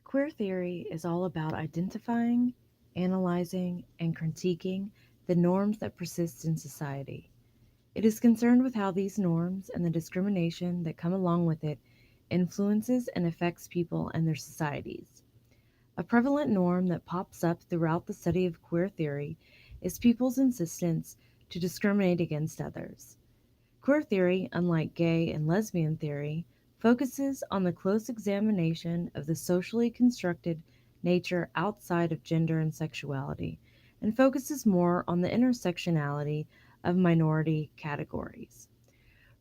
Queer theory is all about identifying, analyzing, and critiquing the norms that persist in society. It is concerned with how these norms and the discrimination that come along with it influences and affects people and their societies. A prevalent norm that pops up throughout the study of queer theory is people's insistence to discriminate against others. Queer theory, unlike gay and lesbian theory, focuses on the close examination of the socially constructed nature outside of gender and sexuality, and focuses more on the intersectionality of minority categories.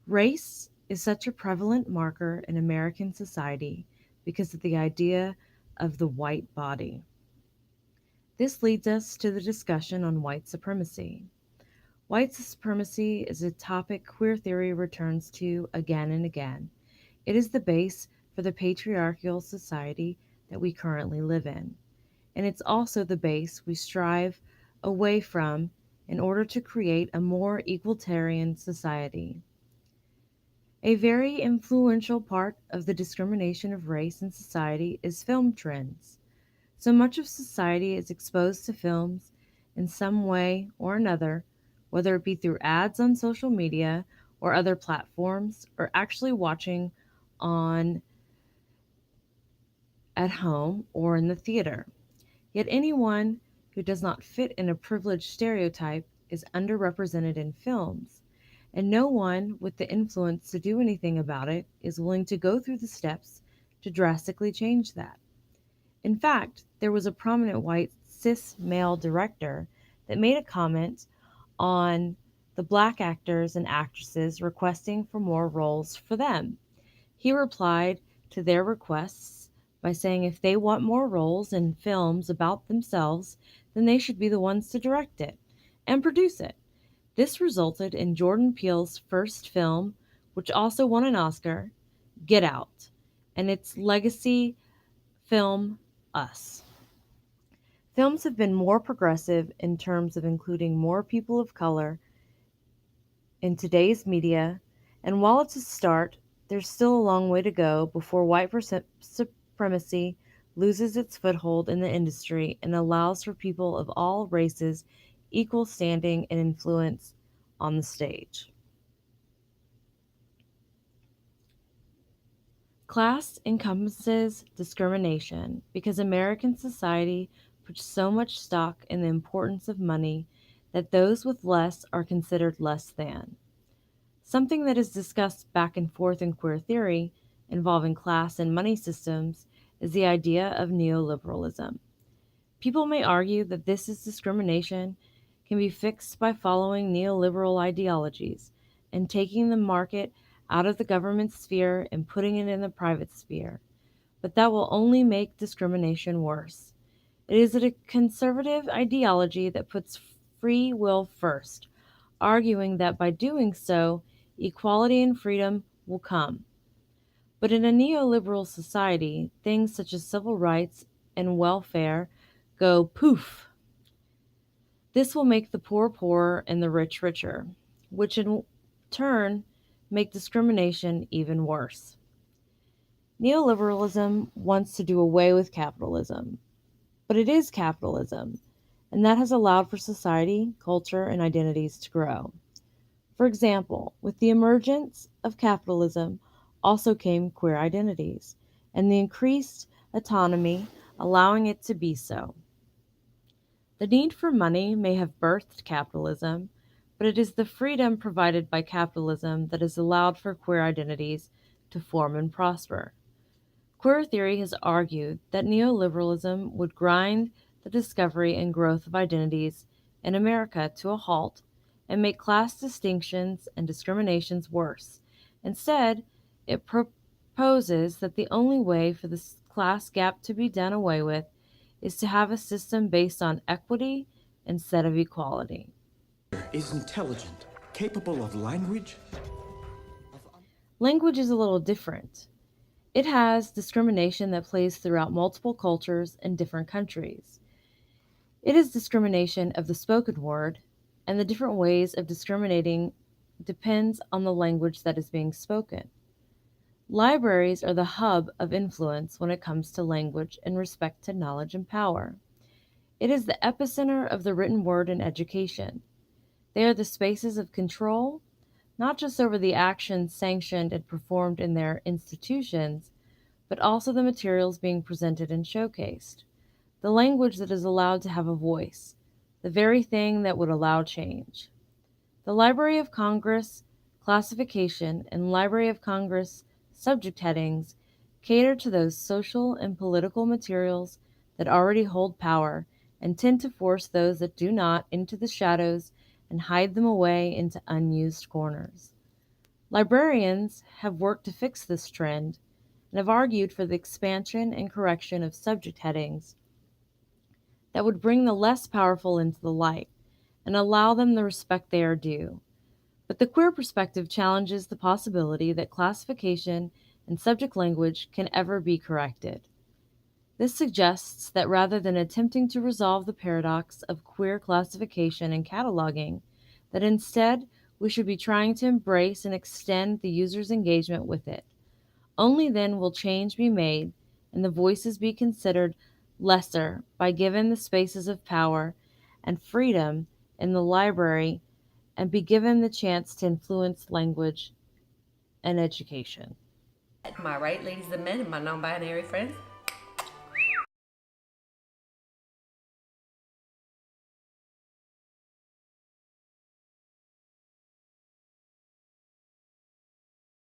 Race is such a prevalent marker in American society because of the idea of the white body. This leads us to the discussion on white supremacy. White supremacy is a topic queer theory returns to again and again. It is the base for the patriarchal society that we currently live in, and it's also the base we strive away from in order to create a more egalitarian society. A very influential part of the discrimination of race in society is film trends. So much of society is exposed to films in some way or another, whether it be through ads on social media or other platforms, or actually watching on at home or in the theater. Yet anyone who does not fit in a privileged stereotype is underrepresented in films, and no one with the influence to do anything about it is willing to go through the steps to drastically change that. In fact, there was a prominent white cis male director that made a comment on the black actors and actresses requesting for more roles for them. He replied to their requests by saying if they want more roles in films about themselves, then they should be the ones to direct it and produce it. This resulted in Jordan Peele's first film, which also won an Oscar, Get Out, and its legacy film, Us. Films have been more progressive in terms of including more people of color in today's media, and while it's a start, there's still a long way to go before supremacy loses its foothold in the industry and allows for people of all races equal standing and influence on the stage. Class encompasses discrimination because American society puts so much stock in the importance of money that those with less are considered less than. Something that is discussed back and forth in queer theory involving class and money systems is the idea of neoliberalism. People may argue that this is discrimination can be fixed by following neoliberal ideologies and taking the market out of the government sphere and putting it in the private sphere, but that will only make discrimination worse. It is a conservative ideology that puts free will first, arguing that by doing so, equality and freedom will come. But in a neoliberal society, things such as civil rights and welfare go poof. This will make the poor poorer and the rich richer, which in turn make discrimination even worse. Neoliberalism wants to do away with capitalism, but it is capitalism, and that has allowed for society, culture, and identities to grow. For example, with the emergence of capitalism also came queer identities, and the increased autonomy allowing it to be so. The need for money may have birthed capitalism, but it is the freedom provided by capitalism that has allowed for queer identities to form and prosper. Queer theory has argued that neoliberalism would grind the discovery and growth of identities in America to a halt and make class distinctions and discriminations worse. Instead, it proposes that the only way for this class gap to be done away with is to have a system based on equity instead of equality. Is intelligent, capable of language. Language is a little different. It has discrimination that plays throughout multiple cultures and different countries. It is discrimination of the spoken word, and the different ways of discriminating depends on the language that is being spoken. Libraries are the hub of influence when it comes to language in respect to knowledge and power. It is the epicenter of the written word in education. They are the spaces of control, not just over the actions sanctioned and performed in their institutions, but also the materials being presented and showcased. The language that is allowed to have a voice, the very thing that would allow change. The Library of Congress classification and Library of Congress subject headings cater to those social and political materials that already hold power and tend to force those that do not into the shadows and hide them away into unused corners. Librarians have worked to fix this trend and have argued for the expansion and correction of subject headings that would bring the less powerful into the light and allow them the respect they are due. But the queer perspective challenges the possibility that classification and subject language can ever be corrected. This suggests that rather than attempting to resolve the paradox of queer classification and cataloging, that instead we should be trying to embrace and extend the user's engagement with it. Only then will change be made and the voices be considered lesser by given the spaces of power and freedom in the library and be given the chance to influence language and education. My right, ladies and men, and my non binary friends.